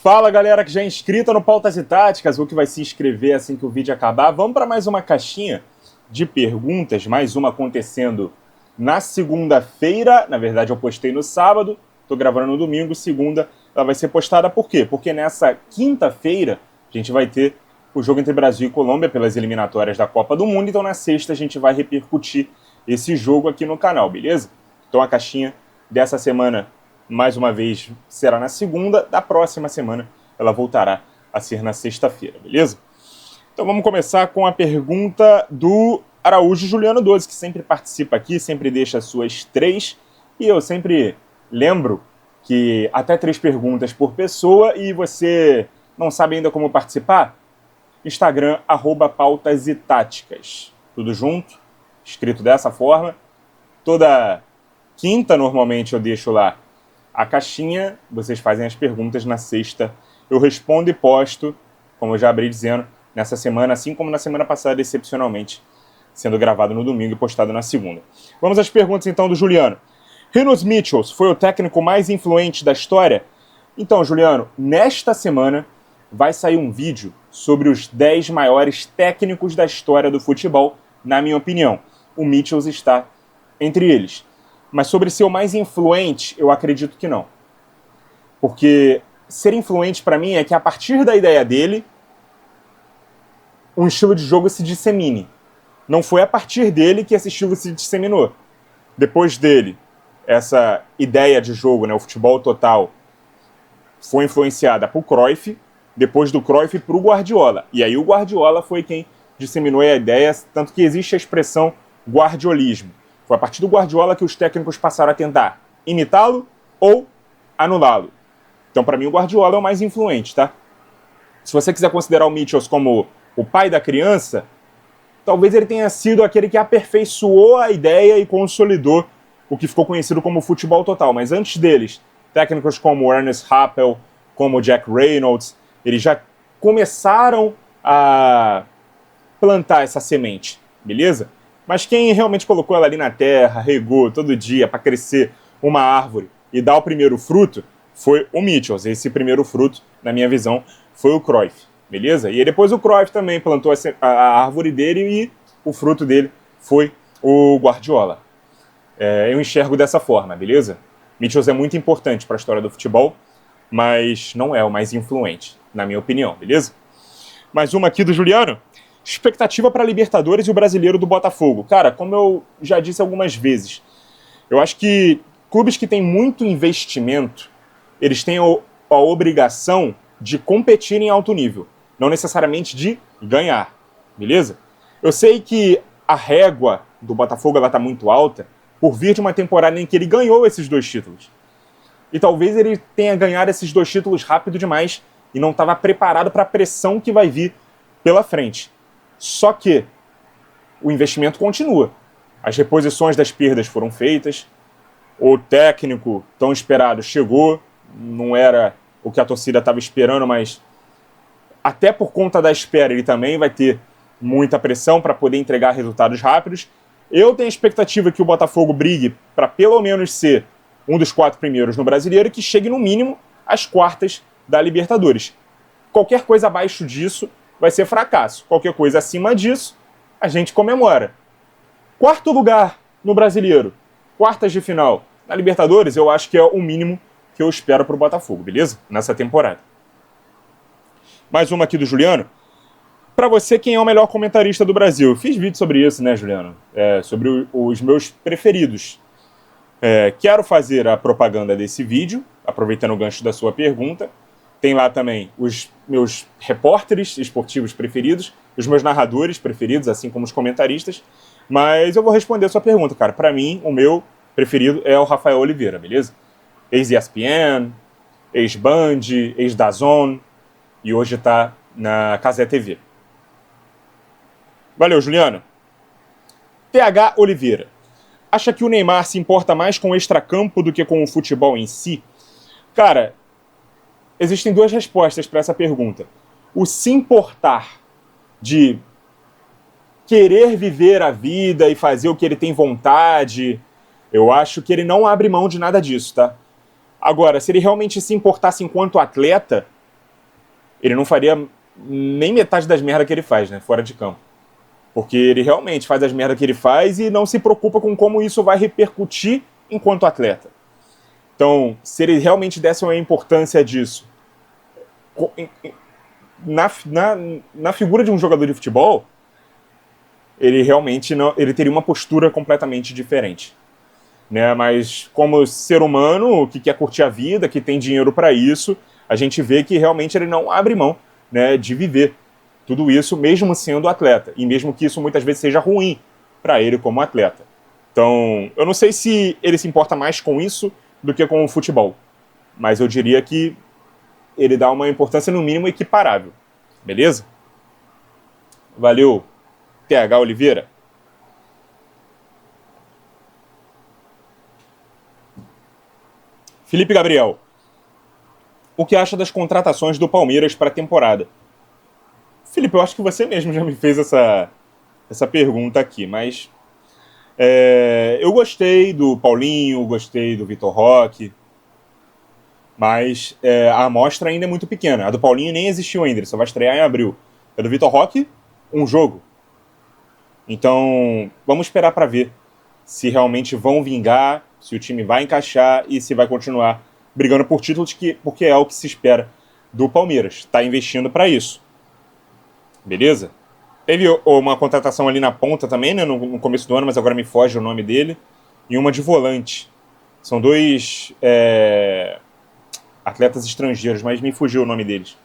Fala, galera que já é inscrita no Pautas e Táticas, ou que vai se inscrever assim que o vídeo acabar. Vamos para mais uma caixinha de perguntas, mais uma acontecendo na segunda-feira. Na verdade, eu postei no sábado, estou gravando no domingo. Segunda, ela vai ser postada por quê? Porque nessa quinta-feira a gente vai ter o jogo entre Brasil e Colômbia pelas eliminatórias da Copa do Mundo. Então, na sexta, a gente vai repercutir esse jogo aqui no canal, beleza? Então, a caixinha dessa semana, mais uma vez, será na segunda. Da próxima semana, ela voltará a ser na sexta-feira, beleza? Então vamos começar com a pergunta do Araújo Juliano 12, que sempre participa aqui, sempre deixa as suas 3. E eu sempre lembro que até 3 perguntas por pessoa. E você não sabe ainda como participar? Instagram, @pautasetaticas. Tudo junto, escrito dessa forma. Toda quinta, normalmente, eu deixo lá a caixinha, vocês fazem as perguntas. Na sexta eu respondo e posto, como eu já abri dizendo, nessa semana, assim como na semana passada, excepcionalmente, sendo gravado no domingo e postado na segunda. Vamos às perguntas então do Juliano. Rinos Mitchells foi o técnico mais influente da história? Então, Juliano, nesta semana vai sair um vídeo sobre os 10 maiores técnicos da história do futebol, na minha opinião. O Mitchells está entre eles. Mas sobre ser o mais influente, eu acredito que não. Porque ser influente para mim é que a partir da ideia dele, um estilo de jogo se dissemine. Não foi a partir dele que esse estilo se disseminou. Depois dele, essa ideia de jogo, né, o futebol total, foi influenciada por Cruyff, depois do Cruyff para o Guardiola. E aí o Guardiola foi quem disseminou a ideia, tanto que existe a expressão guardiolismo. Foi a partir do Guardiola que os técnicos passaram a tentar imitá-lo ou anulá-lo. Então, para mim, o Guardiola é o mais influente, tá? Se você quiser considerar o Mitchells como o pai da criança, talvez ele tenha sido aquele que aperfeiçoou a ideia e consolidou o que ficou conhecido como futebol total. Mas antes deles, técnicos como Ernest Happel, como Jack Reynolds, eles já começaram a plantar essa semente, beleza? Mas quem realmente colocou ela ali na terra, regou todo dia para crescer uma árvore e dar o primeiro fruto, foi o Mitchells. Esse primeiro fruto, na minha visão, foi o Cruyff, beleza? E depois o Cruyff também plantou a árvore dele e o fruto dele foi o Guardiola. Eu enxergo dessa forma, beleza? Mitchells é muito importante para a história do futebol, mas não é o mais influente, na minha opinião, beleza? Mais uma aqui do Juliano. Expectativa para a Libertadores e o Brasileiro do Botafogo. Cara, como eu já disse algumas vezes, eu acho que clubes que têm muito investimento, eles têm a obrigação de competir em alto nível, não necessariamente de ganhar, beleza? Eu sei que a régua do Botafogo está muito alta por vir de uma temporada em que ele ganhou esses 2 títulos. E talvez ele tenha ganhado esses 2 títulos rápido demais e não estava preparado para a pressão que vai vir pela frente. Só que o investimento continua. As reposições das perdas foram feitas, o técnico tão esperado chegou, não era o que a torcida estava esperando, mas até por conta da espera ele também vai ter muita pressão para poder entregar resultados rápidos. Eu tenho a expectativa que o Botafogo brigue para pelo menos ser um dos 4 primeiros no Brasileiro e que chegue no mínimo às quartas da Libertadores. Qualquer coisa abaixo disso vai ser fracasso. Qualquer coisa acima disso, a gente comemora. 4º lugar no Brasileiro, quartas de final na Libertadores, eu acho que é o mínimo que eu espero para o Botafogo, beleza? Nessa temporada. Mais uma aqui do Juliano. Para você, quem é o melhor comentarista do Brasil? Eu fiz vídeo sobre isso, né, Juliano? Sobre os meus preferidos. Quero fazer a propaganda desse vídeo, aproveitando o gancho da sua pergunta. Tem lá também os meus repórteres esportivos preferidos, os meus narradores preferidos, assim como os comentaristas. Mas eu vou responder a sua pergunta, cara. Para mim, o meu preferido é o Rafael Oliveira, beleza? Ex-ESPN, ex-Band, ex-DAZN e hoje está na Cazé TV. Valeu, Juliano. TH Oliveira. Acha que o Neymar se importa mais com o extracampo do que com o futebol em si? Cara, existem 2 respostas para essa pergunta. O se importar de querer viver a vida e fazer o que ele tem vontade, eu acho que ele não abre mão de nada disso, tá? Agora, se ele realmente se importasse enquanto atleta, ele não faria nem metade das merdas que ele faz, né, fora de campo. Porque ele realmente faz as merdas que ele faz e não se preocupa com como isso vai repercutir enquanto atleta. Então, se ele realmente desse uma importância disso na figura de um jogador de futebol, ele realmente não, ele teria uma postura completamente diferente. Né? Mas como ser humano que quer curtir a vida, que tem dinheiro para isso, a gente vê que realmente ele não abre mão, né, de viver tudo isso, mesmo sendo atleta. E mesmo que isso muitas vezes seja ruim para ele como atleta. Então, eu não sei se ele se importa mais com isso do que com o futebol. Mas eu diria que ele dá uma importância, no mínimo, equiparável. Beleza? Valeu, TH Oliveira. Felipe Gabriel. O que acha das contratações do Palmeiras para a temporada? Felipe, eu acho que você mesmo já me fez essa pergunta aqui, mas eu gostei do Paulinho, gostei do Vitor Roque, mas a amostra ainda é muito pequena. A do Paulinho nem existiu ainda, ele só vai estrear em abril. A do Vitor Roque, um jogo. Então, vamos esperar para ver se realmente vão vingar, se o time vai encaixar e se vai continuar brigando por títulos, porque é o que se espera do Palmeiras. Está investindo para isso. Beleza? Teve uma contratação ali na ponta também, né, no começo do ano, mas agora me foge o nome dele. E uma de volante. São dois atletas estrangeiros, mas me fugiu o nome deles.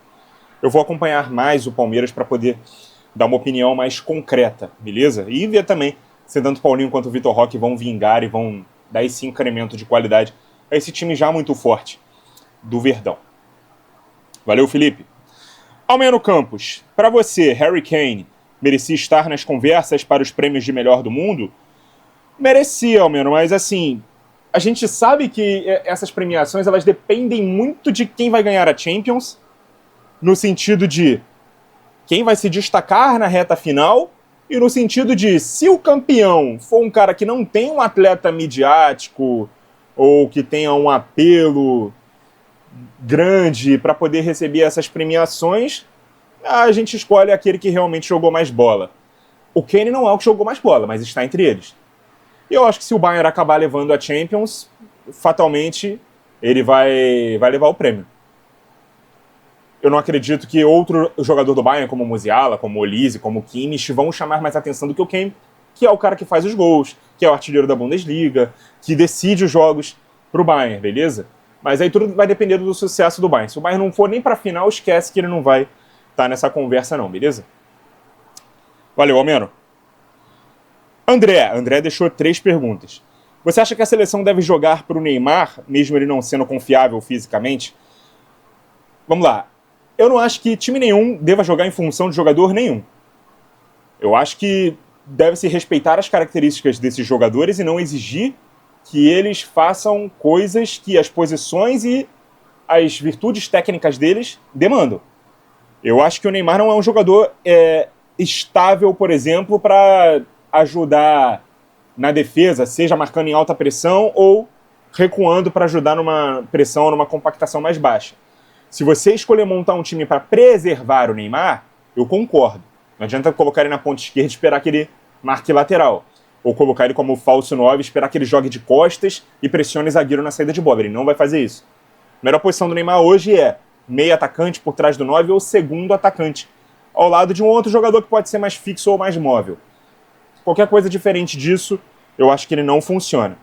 Eu vou acompanhar mais o Palmeiras para poder dar uma opinião mais concreta, beleza? E ver também se tanto o Paulinho quanto o Vitor Roque vão vingar e vão dar esse incremento de qualidade a esse time já muito forte do Verdão. Valeu, Felipe. Almeno Campos, para você, Harry Kane merecia estar nas conversas para os prêmios de melhor do mundo? Merecia, Almeno, mas assim, a gente sabe que essas premiações elas dependem muito de quem vai ganhar a Champions, no sentido de quem vai se destacar na reta final e no sentido de, se o campeão for um cara que não tem um atleta midiático ou que tenha um apelo grande para poder receber essas premiações, a gente escolhe aquele que realmente jogou mais bola. O Kane não é o que jogou mais bola, mas está entre eles. E eu acho que se o Bayern acabar levando a Champions, fatalmente ele vai levar o prêmio. Eu não acredito que outro jogador do Bayern, como o Musiala, como o Olise, como o Kimmich, vão chamar mais atenção do que o Kane, que é o cara que faz os gols, que é o artilheiro da Bundesliga, que decide os jogos pro Bayern, beleza? Mas aí tudo vai depender do sucesso do Bayern. Se o Bayern não for nem pra final, esquece que ele não vai estar nessa conversa não, beleza? Valeu, Almeno. André deixou 3 perguntas. Você acha que a seleção deve jogar pro Neymar, mesmo ele não sendo confiável fisicamente? Vamos lá. Eu não acho que time nenhum deva jogar em função de jogador nenhum. Eu acho que deve-se respeitar as características desses jogadores e não exigir que eles façam coisas que as posições e as virtudes técnicas deles demandam. Eu acho que o Neymar não é um jogador estável, por exemplo, para ajudar na defesa, seja marcando em alta pressão ou recuando para ajudar numa pressão ou numa compactação mais baixa. Se você escolher montar um time para preservar o Neymar, eu concordo. Não adianta colocar ele na ponta esquerda e esperar que ele marque lateral. Ou colocar ele como falso 9 e esperar que ele jogue de costas e pressione o zagueiro na saída de bola. Ele não vai fazer isso. A melhor posição do Neymar hoje é meio atacante por trás do 9 ou segundo atacante, ao lado de um outro jogador que pode ser mais fixo ou mais móvel. Qualquer coisa diferente disso, eu acho que ele não funciona.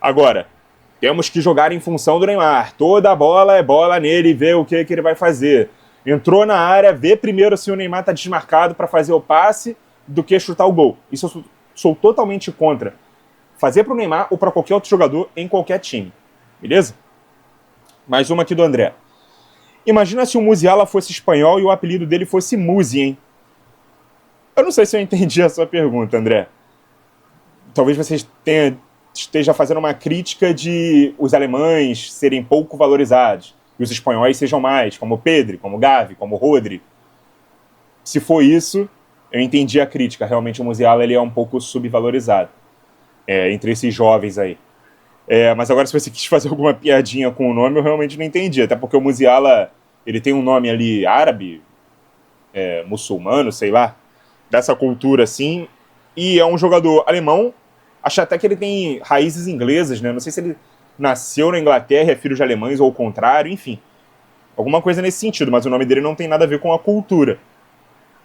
Agora, temos que jogar em função do Neymar. Toda a bola é bola nele e ver o que ele vai fazer. Entrou na área, vê primeiro se o Neymar está desmarcado para fazer o passe do que chutar o gol. Isso eu sou totalmente contra. Fazer para o Neymar ou para qualquer outro jogador em qualquer time. Beleza? Mais uma aqui do André. Imagina se o Musiala fosse espanhol e o apelido dele fosse Musi, hein? Eu não sei se eu entendi a sua pergunta, André. Talvez você esteja fazendo uma crítica de os alemães serem pouco valorizados e os espanhóis sejam mais, como Pedri, como Gavi, como Rodri. Se for isso, eu entendi a crítica. Realmente o Musiala ele é um pouco subvalorizado entre esses jovens aí. Mas agora, se você quis fazer alguma piadinha com o nome, eu realmente não entendi. Até porque o Musiala Ele tem um nome ali árabe, muçulmano, sei lá, dessa cultura assim, e é um jogador alemão. Acho até que ele tem raízes inglesas, né? Não sei se ele nasceu na Inglaterra, é filho de alemães ou o contrário, enfim. Alguma coisa nesse sentido, mas o nome dele não tem nada a ver com a cultura.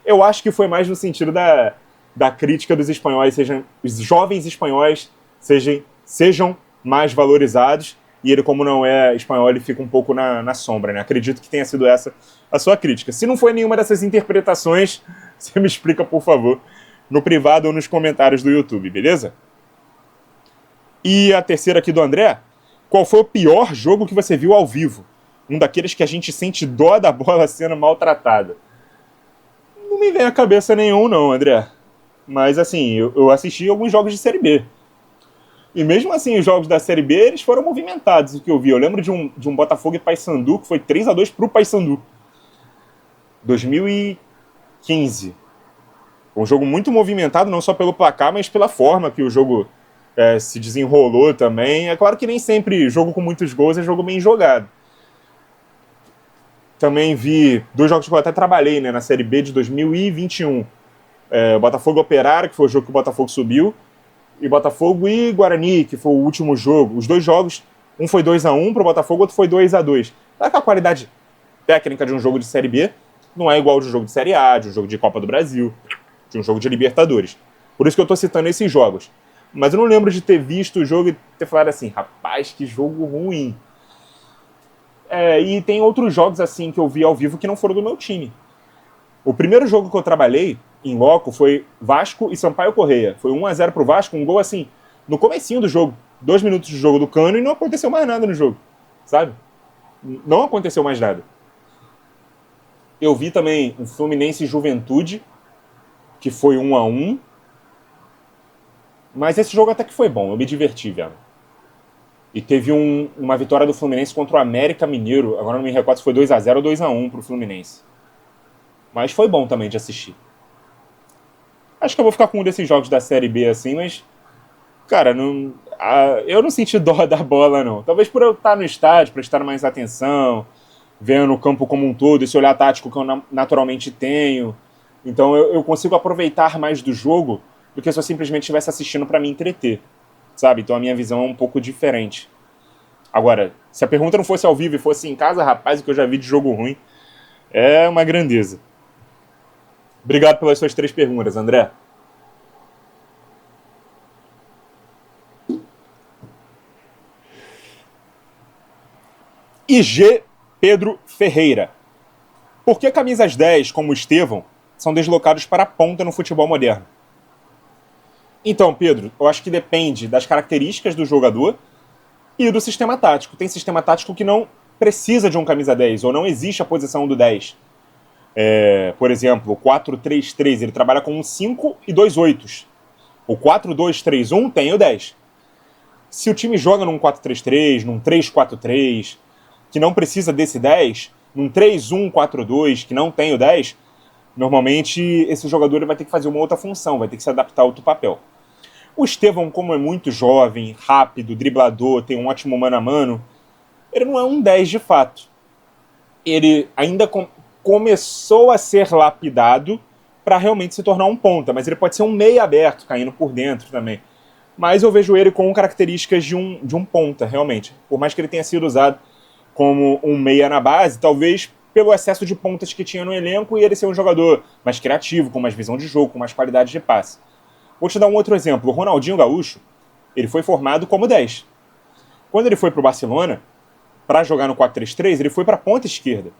Eu acho que foi mais no sentido da crítica dos espanhóis, os jovens espanhóis sejam mais valorizados, e ele, como não é espanhol, ele fica um pouco na sombra, né? Acredito que tenha sido essa a sua crítica. Se não foi nenhuma dessas interpretações, você me explica, por favor, no privado ou nos comentários do YouTube, beleza? E a terceira aqui do André: qual foi o pior jogo que você viu ao vivo? Um daqueles que a gente sente dó da bola sendo maltratada. Não me vem à cabeça nenhum, não, André. Mas, assim, eu assisti alguns jogos de Série B. E mesmo assim, os jogos da Série B, eles foram movimentados, o que eu vi. Eu lembro de um Botafogo e Paysandu, que foi 3-2 pro Paysandu. 2015. Um jogo muito movimentado, não só pelo placar, mas pela forma que o jogo se desenrolou também. É claro que nem sempre jogo com muitos gols é jogo bem jogado. Também vi 2 jogos que eu até trabalhei, né, na Série B de 2021. O Botafogo Operário, que foi o jogo que o Botafogo subiu, e Botafogo e Guarani, que foi o último jogo. Os 2 jogos, um foi 2-1 pro Botafogo, outro foi 2-2. Claro que a qualidade técnica de um jogo de Série B não é igual ao de um jogo de Série A, de um jogo de Copa do Brasil, de um jogo de Libertadores. Por isso que eu tô citando esses jogos. Mas eu não lembro de ter visto o jogo e ter falado assim, rapaz, que jogo ruim. E tem outros jogos assim que eu vi ao vivo que não foram do meu time. O primeiro jogo que eu trabalhei em loco foi Vasco e Sampaio Corrêa. Foi 1-0 pro Vasco, um gol assim, no comecinho do jogo. 2 minutos de jogo do Cano e não aconteceu mais nada no jogo, sabe? Não aconteceu mais nada. Eu vi também o Fluminense e Juventude, que foi 1-1. Mas esse jogo até que foi bom, eu me diverti, velho. E teve uma vitória do Fluminense contra o América Mineiro. Agora não me recordo se foi 2-0 ou 2-1 pro Fluminense. Mas foi bom também de assistir. Acho que eu vou ficar com um desses jogos da Série B assim, mas... Cara, eu não senti dó da bola, não. Talvez por eu estar no estádio, prestar mais atenção, vendo o campo como um todo, esse olhar tático que eu naturalmente tenho. Então eu consigo aproveitar mais do jogo do que se eu simplesmente estivesse assistindo para me entreter, sabe? Então a minha visão é um pouco diferente. Agora, se a pergunta não fosse ao vivo e fosse em casa, rapaz, o que eu já vi de jogo ruim é uma grandeza. Obrigado pelas suas 3 perguntas, André. IG Pedro Ferreira: por que camisas 10, como o Estevão, são deslocados para a ponta no futebol moderno? Então, Pedro, eu acho que depende das características do jogador e do sistema tático. Tem sistema tático que não precisa de um camisa 10, ou não existe a posição do 10. Por exemplo, o 4-3-3, ele trabalha com um 5 e 2 8s. O 4-2-3-1 tem o 10. Se o time joga num 4-3-3, num 3-4-3, que não precisa desse 10, num 3-1-4-2, que não tem o 10, normalmente esse jogador vai ter que fazer uma outra função, vai ter que se adaptar a outro papel. O Estevão, como é muito jovem, rápido, driblador, tem um ótimo mano a mano, ele não é um 10 de fato. Ele ainda começou a ser lapidado para realmente se tornar um ponta, mas ele pode ser um meia aberto, caindo por dentro também. Mas eu vejo ele com características de um ponta, realmente. Por mais que ele tenha sido usado como um meia na base, talvez pelo excesso de pontas que tinha no elenco e ele ser um jogador mais criativo, com mais visão de jogo, com mais qualidade de passe. Vou te dar um outro exemplo. O Ronaldinho Gaúcho, ele foi formado como 10. Quando ele foi para o Barcelona, para jogar no 4-3-3, ele foi para a ponta esquerda.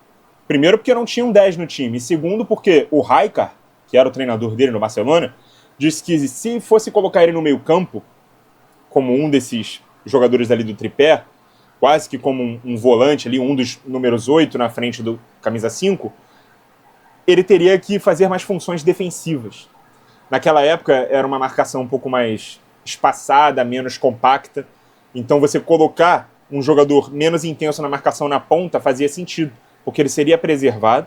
Primeiro porque não tinha um 10 no time, e segundo porque o Rijkaard, que era o treinador dele no Barcelona, disse que se fosse colocar ele no meio campo, como um desses jogadores ali do tripé, quase que como um volante ali, um dos números 8 na frente do camisa 5, ele teria que fazer mais funções defensivas. Naquela época era uma marcação um pouco mais espaçada, menos compacta, então você colocar um jogador menos intenso na marcação na ponta fazia sentido, porque ele seria preservado,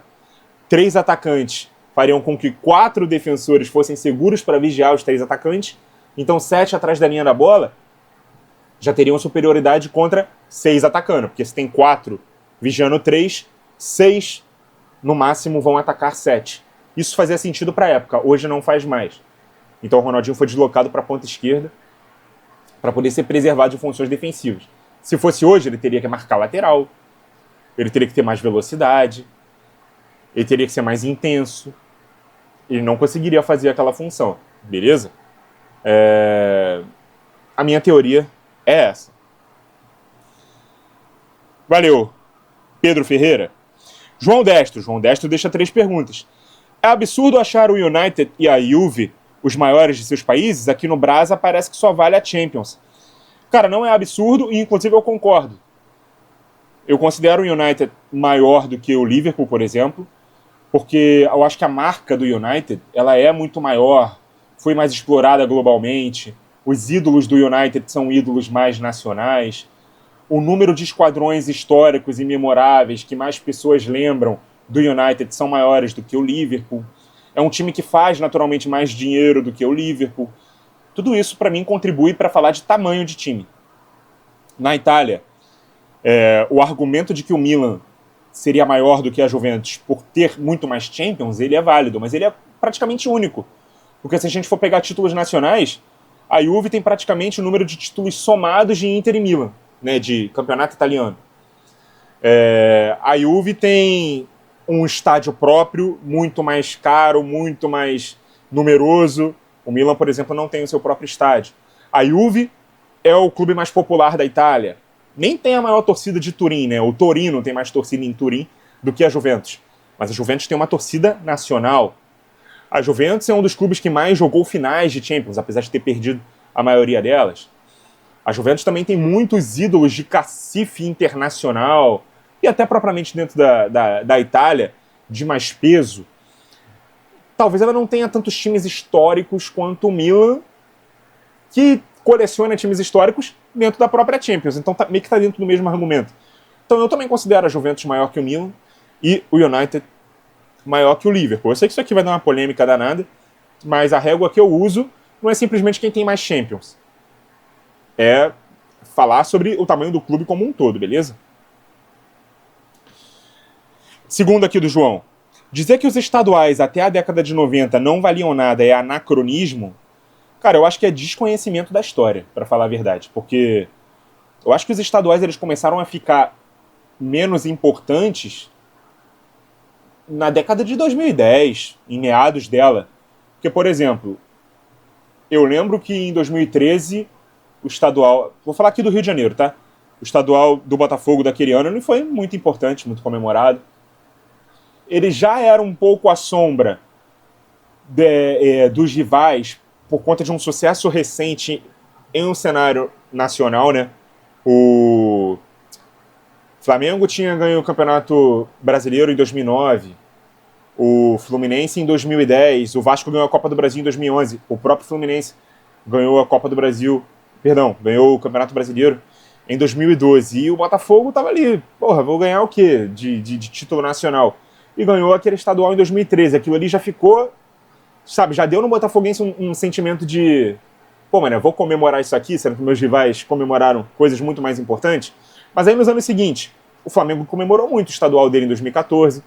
3 atacantes fariam com que 4 defensores fossem seguros para vigiar os 3 atacantes, então 7 atrás da linha da bola já teriam superioridade contra 6 atacando, porque se tem 4 vigiando 3, 6, no máximo, vão atacar 7. Isso fazia sentido para a época, hoje não faz mais. Então o Ronaldinho foi deslocado para a ponta esquerda para poder ser preservado de funções defensivas. Se fosse hoje, ele teria que marcar lateral, ele teria que ter mais velocidade, ele teria que ser mais intenso. Ele não conseguiria fazer aquela função, beleza? A minha teoria é essa. Valeu, Pedro Ferreira. João Destro deixa 3 perguntas. É absurdo achar o United e a Juve os maiores de seus países? Aqui no Brasa parece que só vale a Champions. Cara, não é absurdo e inclusive eu concordo. Eu considero o United maior do que o Liverpool, por exemplo, porque eu acho que a marca do United ela é muito maior, foi mais explorada globalmente, os ídolos do United são ídolos mais nacionais, o número de esquadrões históricos e memoráveis que mais pessoas lembram do United são maiores do que o Liverpool, é um time que faz naturalmente mais dinheiro do que o Liverpool. Tudo isso para mim contribui para falar de tamanho de time. Na Itália, o argumento de que o Milan seria maior do que a Juventus por ter muito mais Champions, ele é válido, mas ele é praticamente único. Porque se a gente for pegar títulos nacionais, a Juve tem praticamente o número de títulos somados de Inter e Milan, né, de campeonato italiano. A Juve tem um estádio próprio, muito mais caro, muito mais numeroso. O Milan, por exemplo, não tem o seu próprio estádio. A Juve é o clube mais popular da Itália. Nem tem a maior torcida de Turim, né? O Torino tem mais torcida em Turim do que a Juventus. Mas a Juventus tem uma torcida nacional. A Juventus é um dos clubes que mais jogou finais de Champions, apesar de ter perdido a maioria delas. A Juventus também tem muitos ídolos de cacife internacional e até propriamente dentro da Itália, de mais peso. Talvez ela não tenha tantos times históricos quanto o Milan, que coleciona times históricos dentro da própria Champions. Então meio que está dentro do mesmo argumento. Então eu também considero a Juventus maior que o Milan e o United maior que o Liverpool. Eu sei que isso aqui vai dar uma polêmica danada, mas a régua que eu uso não é simplesmente quem tem mais Champions. É falar sobre o tamanho do clube como um todo, beleza? Segundo aqui do João. Dizer que os estaduais até a década de 90 não valiam nada é anacronismo? Cara, eu acho que é desconhecimento da história, para falar a verdade. Porque eu acho que os estaduais eles começaram a ficar menos importantes na década de 2010, em meados dela. Porque, por exemplo, eu lembro que em 2013 o estadual... Vou falar aqui do Rio de Janeiro, tá? O estadual do Botafogo daquele ano não foi muito importante, muito comemorado. Ele já era um pouco à sombra dos rivais por conta de um sucesso recente em um cenário nacional, né? O Flamengo tinha ganho o Campeonato Brasileiro em 2009, o Fluminense em 2010, o Vasco ganhou a Copa do Brasil em 2011, o próprio Fluminense ganhou a Copa do Brasil, ganhou o Campeonato Brasileiro em 2012, e o Botafogo tava ali, vou ganhar o quê de título nacional? E ganhou aquele estadual em 2013. Aquilo ali já ficou, sabe, já deu no botafoguense um sentimento de vou comemorar isso aqui, sendo que meus rivais comemoraram coisas muito mais importantes. Mas aí nos anos seguintes, o Flamengo comemorou muito o estadual dele em 2014,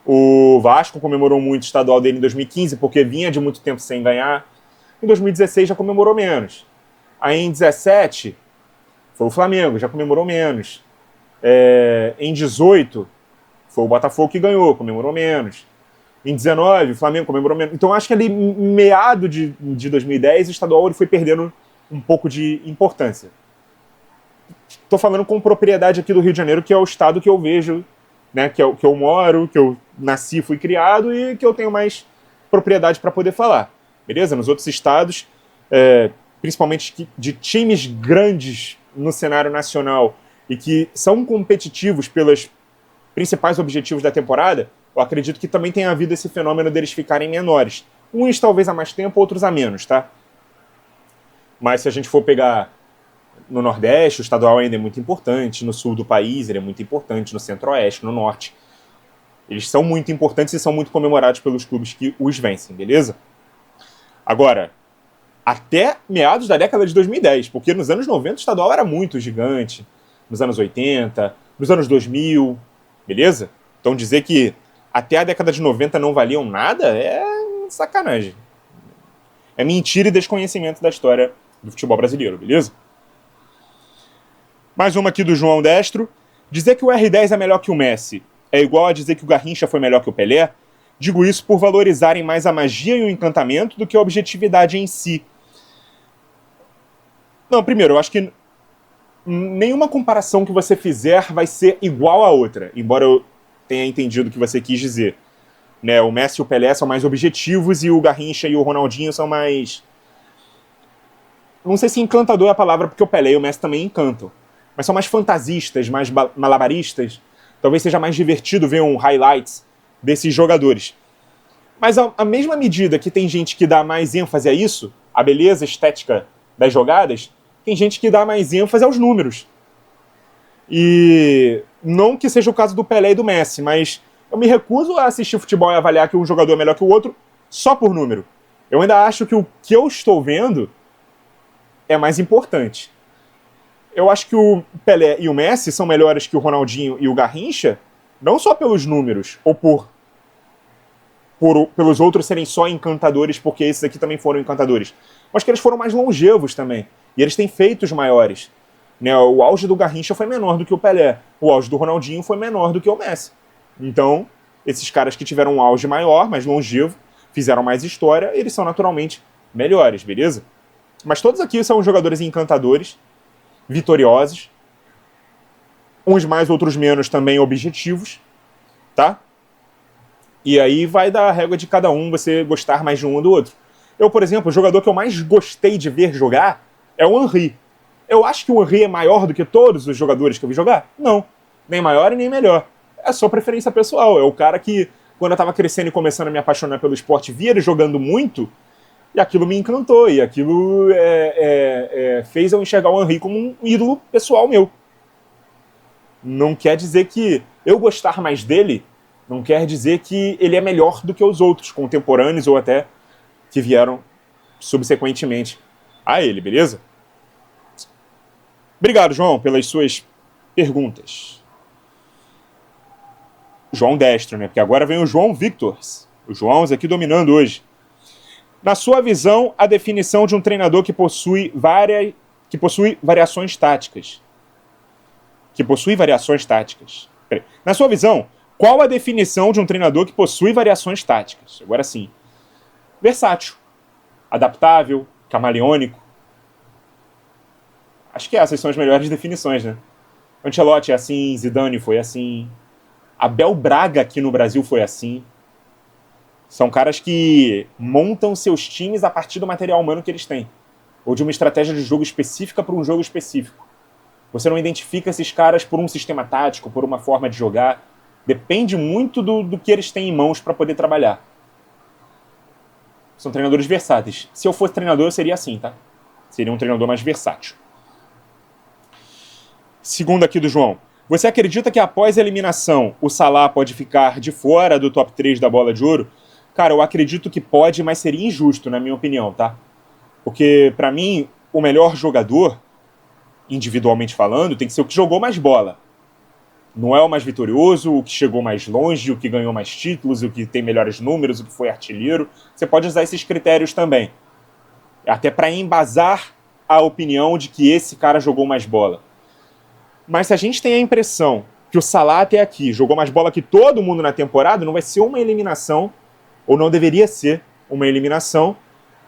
o Vasco comemorou muito o estadual dele em 2015, porque vinha de muito tempo sem ganhar. Em 2016 já comemorou menos. Aí em 2017 foi o Flamengo, já comemorou menos. Em 2018 foi o Botafogo que ganhou, comemorou menos. Em 2019, o Flamengo comemorou menos. Então, acho que ali, meado de 2010, o estadual ele foi perdendo um pouco de importância. Estou falando com propriedade aqui do Rio de Janeiro, que é o estado que eu vejo, né, que eu moro, que eu nasci, fui criado e que eu tenho mais propriedade para poder falar. Beleza? Nos outros estados, principalmente de times grandes no cenário nacional e que são competitivos pelos principais objetivos da temporada, eu acredito que também tenha havido esse fenômeno deles ficarem menores. Uns talvez há mais tempo, outros a menos, tá? Mas se a gente for pegar no Nordeste, o estadual ainda é muito importante, no sul do país ele é muito importante, no Centro-Oeste, no Norte. Eles são muito importantes e são muito comemorados pelos clubes que os vencem, beleza? Agora, até meados da década de 2010, porque nos anos 90 o estadual era muito gigante, nos anos 80, nos anos 2000... beleza? Então dizer que até a década de 90 não valiam nada é sacanagem. É mentira e desconhecimento da história do futebol brasileiro, beleza? Mais uma aqui do João Destro. Dizer que o R10 é melhor que o Messi é igual a dizer que o Garrincha foi melhor que o Pelé? Digo isso por valorizarem mais a magia e o encantamento do que a objetividade em si. Não, primeiro, eu acho que nenhuma comparação que você fizer vai ser igual a outra, embora eu tenha entendido o que você quis dizer. Né, o Messi e o Pelé são mais objetivos e o Garrincha e o Ronaldinho são mais... Não sei se encantador é a palavra, porque o Pelé e o Messi também encantam. Mas são mais fantasistas, mais malabaristas. Talvez seja mais divertido ver um highlights desses jogadores. Mas à mesma medida que tem gente que dá mais ênfase a isso, a beleza estética das jogadas, tem gente que dá mais ênfase aos números. E não que seja o caso do Pelé e do Messi, mas eu me recuso a assistir futebol e avaliar que um jogador é melhor que o outro só por número. Eu ainda acho que o que eu estou vendo é mais importante. Eu acho que o Pelé e o Messi são melhores que o Ronaldinho e o Garrincha, não só pelos números, ou pelos outros serem só encantadores, porque esses aqui também foram encantadores, mas que eles foram mais longevos também. E eles têm feitos maiores. Né? O auge do Garrincha foi menor do que o Pelé. O auge do Ronaldinho foi menor do que o Messi. Então, esses caras que tiveram um auge maior, mais longevo, fizeram mais história, eles são naturalmente melhores, beleza? Mas todos aqui são jogadores encantadores, vitoriosos, uns mais, outros menos também objetivos, tá? E aí vai da régua de cada um, você gostar mais de um ou do outro. Eu, por exemplo, o jogador que eu mais gostei de ver jogar é o Henry. Eu acho que o Henry é maior do que todos os jogadores que eu vi jogar? Não. Nem maior e nem melhor. É só preferência pessoal. É o cara que, quando eu tava crescendo e começando a me apaixonar pelo esporte, via ele jogando muito, e aquilo me encantou. E aquilo fez eu enxergar o Henry como um ídolo pessoal meu. Não quer dizer que eu gostar mais dele, não quer dizer que ele é melhor do que os outros, contemporâneos ou até que vieram subsequentemente a ele, beleza? Obrigado, João, pelas suas perguntas. João Destro, né? Porque agora vem o João Victors. Os Joãos aqui dominando hoje. Na sua visão, a definição de um treinador que possui variações táticas. Na sua visão, qual a definição de um treinador que possui variações táticas? Agora sim. Versátil. Adaptável. Camaleônico. Acho que essas são as melhores definições, né? Ancelotti é assim, Zidane foi assim, Abel Braga aqui no Brasil foi assim. São caras que montam seus times a partir do material humano que eles têm, ou de uma estratégia de jogo específica para um jogo específico. Você não identifica esses caras por um sistema tático, por uma forma de jogar. Depende muito do que eles têm em mãos para poder trabalhar. São treinadores versáteis. Se eu fosse treinador, eu seria assim, tá? Seria um treinador mais versátil. Segundo aqui do João. Você acredita que após a eliminação o Salah pode ficar de fora do top 3 da Bola de Ouro? Cara, eu acredito que pode, mas seria injusto, na minha opinião, tá? Porque, pra mim, o melhor jogador, individualmente falando, tem que ser o que jogou mais bola. Não é o mais vitorioso, o que chegou mais longe, o que ganhou mais títulos, o que tem melhores números, o que foi artilheiro. Você pode usar esses critérios também. Até pra embasar a opinião de que esse cara jogou mais bola. Mas se a gente tem a impressão que o Salah até aqui jogou mais bola que todo mundo na temporada, não vai ser uma eliminação, ou não deveria ser uma eliminação,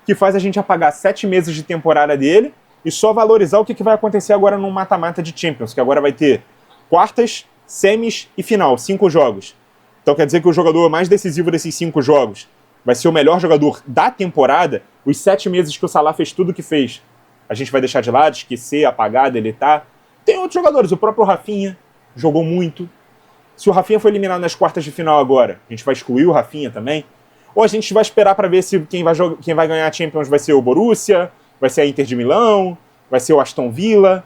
que faz a gente apagar 7 meses de temporada dele e só valorizar o que vai acontecer agora no mata-mata de Champions, que agora vai ter quartas, semis e final, 5 jogos. Então quer dizer que o jogador mais decisivo desses 5 jogos vai ser o melhor jogador da temporada. Os 7 meses que o Salah fez tudo o que fez, a gente vai deixar de lado, esquecer, apagar, deletar. Tem outros jogadores, o próprio Rafinha jogou muito. Se o Rafinha foi eliminado nas quartas de final agora, a gente vai excluir o Rafinha também? Ou a gente vai esperar para ver se quem vai ganhar a Champions vai ser o Borussia, vai ser a Inter de Milão, vai ser o Aston Villa,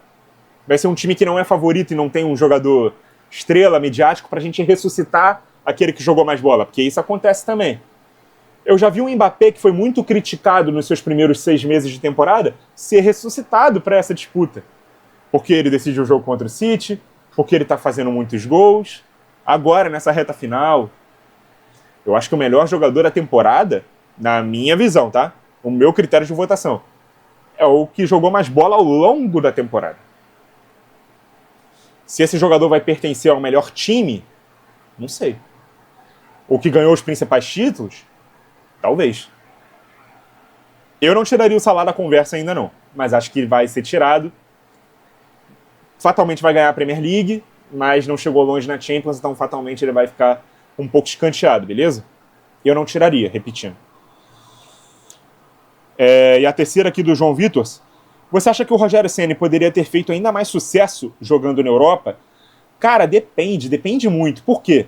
vai ser um time que não é favorito e não tem um jogador estrela, midiático, pra gente ressuscitar aquele que jogou mais bola, porque isso acontece também. Eu já vi um Mbappé que foi muito criticado nos seus primeiros 6 meses de temporada ser ressuscitado para essa disputa. Porque ele decide o jogo contra o City, porque ele tá fazendo muitos gols. Agora, nessa reta final, eu acho que o melhor jogador da temporada, na minha visão, tá? O meu critério de votação, é o que jogou mais bola ao longo da temporada. Se esse jogador vai pertencer ao melhor time, não sei. O que ganhou os principais títulos, talvez. Eu não tiraria o Salah da conversa ainda não, mas acho que vai ser tirado. Fatalmente vai ganhar a Premier League, mas não chegou longe na Champions, então fatalmente ele vai ficar um pouco escanteado, beleza? Eu não tiraria, repetindo. E a terceira aqui do João Vitor. Você acha que o Rogério Ceni poderia ter feito ainda mais sucesso jogando na Europa? Cara, depende muito. Por quê?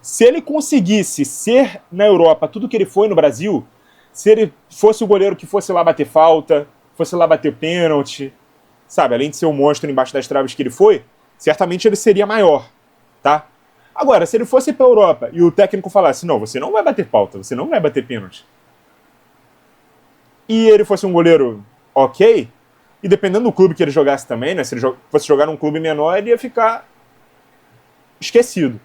Se ele conseguisse ser na Europa tudo que ele foi no Brasil, se ele fosse o goleiro que fosse lá bater falta, fosse lá bater pênalti, sabe, além de ser um monstro embaixo das traves que ele foi, certamente ele seria maior, tá? Agora, se ele fosse pra Europa e o técnico falasse, não, você não vai bater falta, você não vai bater pênalti, e ele fosse um goleiro ok, e dependendo do clube que ele jogasse também, né, se ele fosse jogar num clube menor, ele ia ficar esquecido.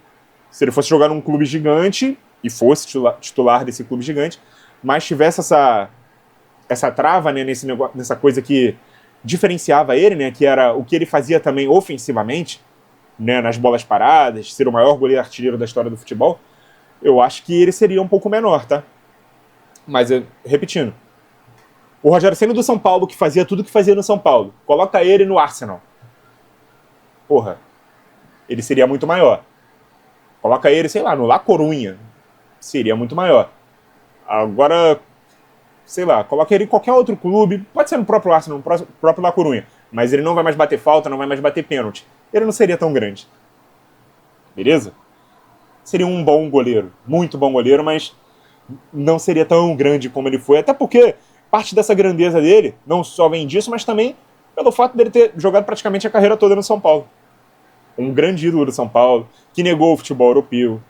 Se ele fosse jogar num clube gigante, e fosse titular desse clube gigante, mas tivesse essa trava, né, nessa coisa que diferenciava ele, né, que era o que ele fazia também ofensivamente, né, nas bolas paradas, ser o maior goleiro artilheiro da história do futebol, eu acho que ele seria um pouco menor, tá? Mas, repetindo, o Rogério Ceni do São Paulo, que fazia tudo que fazia no São Paulo, coloca ele no Arsenal. Porra, ele seria muito maior. Coloca ele, sei lá, no La Coruña, seria muito maior. Agora, sei lá, coloca ele em qualquer outro clube, pode ser no próprio Arsenal, no próprio La Coruña, mas ele não vai mais bater falta, não vai mais bater pênalti. Ele não seria tão grande. Beleza? Seria um bom goleiro, muito bom goleiro, mas não seria tão grande como ele foi, até porque parte dessa grandeza dele não só vem disso, mas também pelo fato dele ter jogado praticamente a carreira toda no São Paulo. Um grande ídolo do São Paulo, que negou o futebol europeu,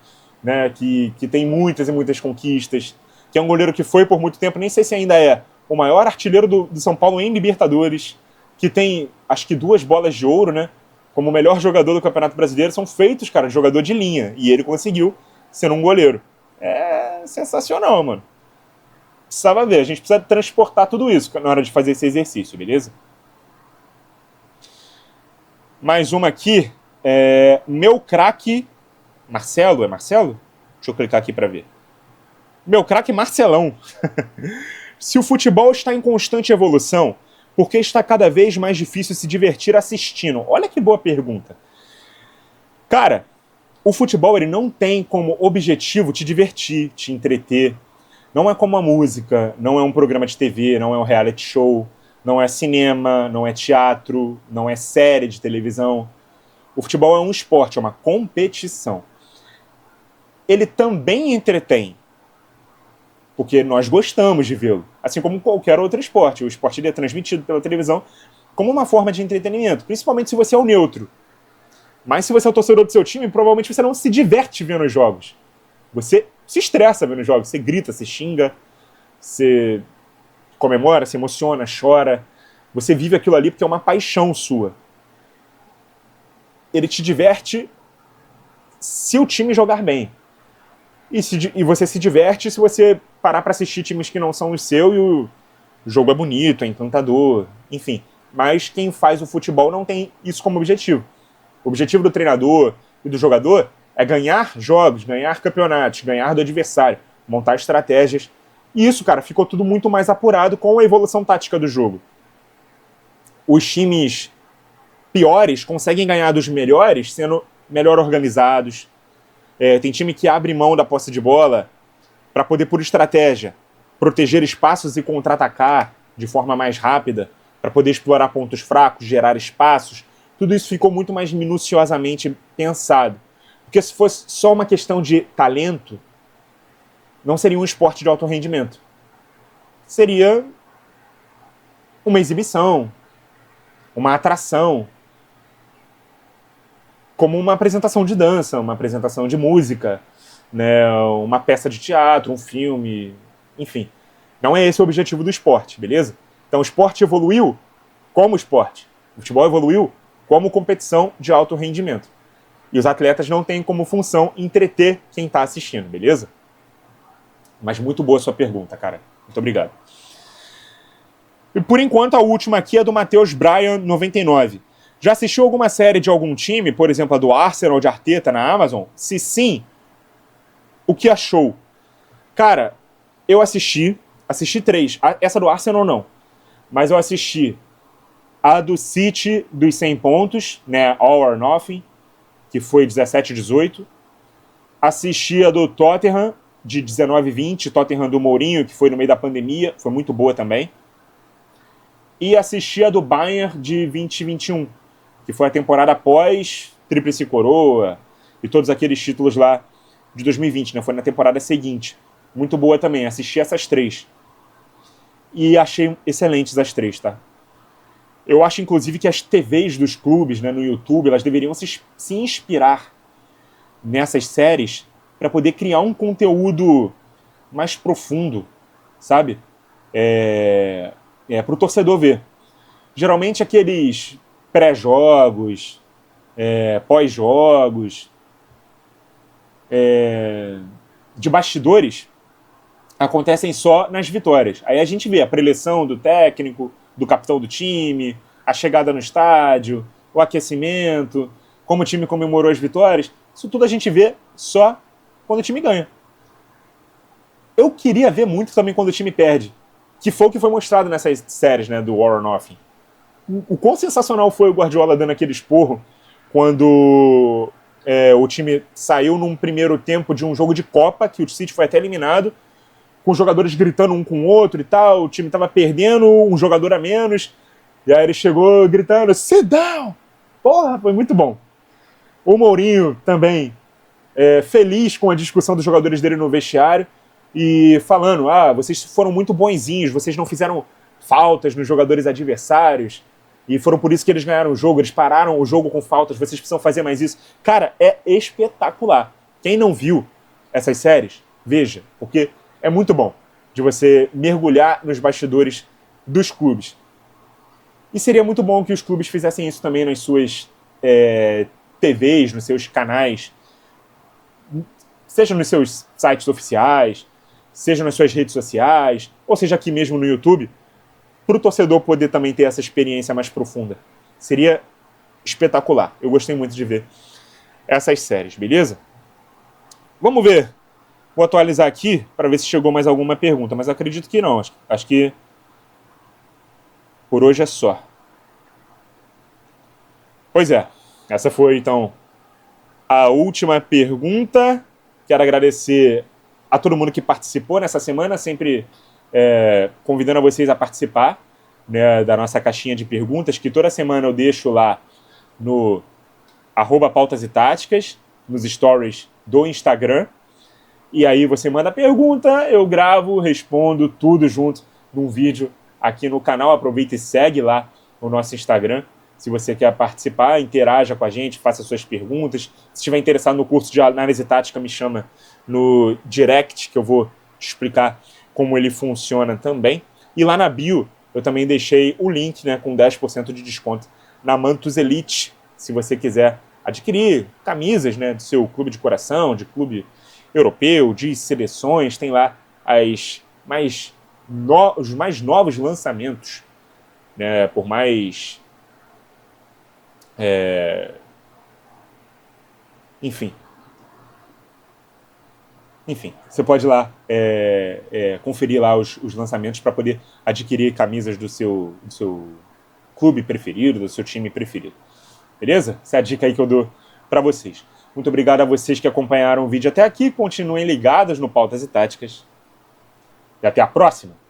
né, que tem muitas e muitas conquistas, que é um goleiro que foi por muito tempo, nem sei se ainda é, o maior artilheiro do São Paulo em Libertadores, que tem, acho que 2 bolas de ouro, né, como o melhor jogador do Campeonato Brasileiro, são feitos, cara, de jogador de linha, e ele conseguiu ser um goleiro. É sensacional, mano. Precisava ver, a gente precisa transportar tudo isso na hora de fazer esse exercício, beleza? Mais uma aqui, meu craque Marcelo, é Marcelo? Deixa eu clicar aqui para ver. Meu craque Marcelão. Se o futebol está em constante evolução, por que está cada vez mais difícil se divertir assistindo? Olha que boa pergunta. Cara, o futebol ele não tem como objetivo te divertir, te entreter. Não é como a música, não é um programa de TV, não é um reality show, não é cinema, não é teatro, não é série de televisão. O futebol é um esporte, é uma competição. Ele também entretém, porque nós gostamos de vê-lo, assim como qualquer outro esporte. O esporte ele é transmitido pela televisão como uma forma de entretenimento, principalmente se você é o neutro. Mas se você é o torcedor do seu time, provavelmente você não se diverte vendo os jogos. Você se estressa vendo os jogos, você grita, você xinga, você comemora, se emociona, chora. Você vive aquilo ali porque é uma paixão sua. Ele te diverte se o time jogar bem. E você se diverte se você parar para assistir times que não são o seu e o jogo é bonito, é encantador, enfim. Mas quem faz o futebol não tem isso como objetivo. O objetivo do treinador e do jogador é ganhar jogos, ganhar campeonatos, ganhar do adversário, montar estratégias. E isso, cara, ficou tudo muito mais apurado com a evolução tática do jogo. Os times piores conseguem ganhar dos melhores sendo melhor organizados. Tem time que abre mão da posse de bola para poder, por estratégia, proteger espaços e contra-atacar de forma mais rápida, para poder explorar pontos fracos, gerar espaços. Tudo isso ficou muito mais minuciosamente pensado. Porque se fosse só uma questão de talento, não seria um esporte de alto rendimento. Seria uma exibição, uma atração, como uma apresentação de dança, uma apresentação de música, né, uma peça de teatro, um filme, enfim. Não é esse o objetivo do esporte, beleza? Então o esporte evoluiu como esporte. O futebol evoluiu como competição de alto rendimento. E os atletas não têm como função entreter quem está assistindo, beleza? Mas muito boa a sua pergunta, cara. Muito obrigado. E por enquanto a última aqui é do Matheus Bryan, 99. Já assistiu alguma série de algum time, por exemplo a do Arsenal de Arteta na Amazon? Se sim, o que achou? Cara, eu assisti 3. Essa do Arsenal não. Mas eu assisti a do City dos 100 pontos, né, All or Nothing, que foi 17-18. Assisti a do Tottenham de 19-20, Tottenham do Mourinho, que foi no meio da pandemia, foi muito boa também. E assisti a do Bayern de 2021, que foi a temporada após Tríplice Coroa e todos aqueles títulos lá de 2020, né? Foi na temporada seguinte. Muito boa também, assisti essas 3. E achei excelentes as 3, tá? Eu acho, inclusive, que as TVs dos clubes, né, no YouTube, elas deveriam se inspirar nessas séries para poder criar um conteúdo mais profundo, sabe? Para o torcedor ver. Geralmente aqueles pré-jogos, pós-jogos, de bastidores acontecem só nas vitórias. Aí a gente vê a preleção do técnico, do capitão do time, a chegada no estádio, o aquecimento, como o time comemorou as vitórias. Isso tudo a gente vê só quando o time ganha. Eu queria ver muito também quando o time perde, que foi o que foi mostrado nessas séries, né, do All or Nothing. O quão sensacional foi o Guardiola dando aquele esporro quando o time saiu num primeiro tempo de um jogo de Copa, que o City foi até eliminado, com os jogadores gritando um com o outro e tal, o time tava perdendo, um jogador a menos, e aí ele chegou gritando, sit down! Porra, foi muito bom. O Mourinho também, feliz com a discussão dos jogadores dele no vestiário, e falando, vocês foram muito bonzinhos, vocês não fizeram faltas nos jogadores adversários, e foram por isso que eles ganharam o jogo, eles pararam o jogo com faltas, vocês precisam fazer mais isso. Cara, é espetacular. Quem não viu essas séries, veja, porque é muito bom de você mergulhar nos bastidores dos clubes. E seria muito bom que os clubes fizessem isso também nas suas TVs, nos seus canais, seja nos seus sites oficiais, seja nas suas redes sociais, ou seja aqui mesmo no YouTube, para o torcedor poder também ter essa experiência mais profunda. Seria espetacular. Eu gostei muito de ver essas séries, beleza? Vamos ver. Vou atualizar aqui para ver se chegou mais alguma pergunta, mas acredito que não. Acho que por hoje é só. Pois é, essa foi então a última pergunta. Quero agradecer a todo mundo que participou nessa semana, sempre convidando a vocês a participar, né, da nossa caixinha de perguntas, que toda semana eu deixo lá no @pautas e táticas, nos stories do Instagram. E aí você manda a pergunta, eu gravo, respondo tudo junto num vídeo aqui no canal. Aproveita e segue lá o nosso Instagram. Se você quer participar, interaja com a gente, faça suas perguntas. Se estiver interessado no curso de análise tática, me chama no direct, que eu vou te explicar como ele funciona também. E lá na bio, eu também deixei o link, né, com 10% de desconto na Mantus Elite, se você quiser adquirir camisas, né, do seu clube de coração, de clube europeu, de seleções. Tem lá os mais novos lançamentos, né, por mais... Enfim, você pode ir lá conferir lá os lançamentos para poder adquirir camisas do seu clube preferido, do seu time preferido. Beleza? Essa é a dica aí que eu dou para vocês. Muito obrigado a vocês que acompanharam o vídeo até aqui. Continuem ligados no Pautas e Táticas. E até a próxima!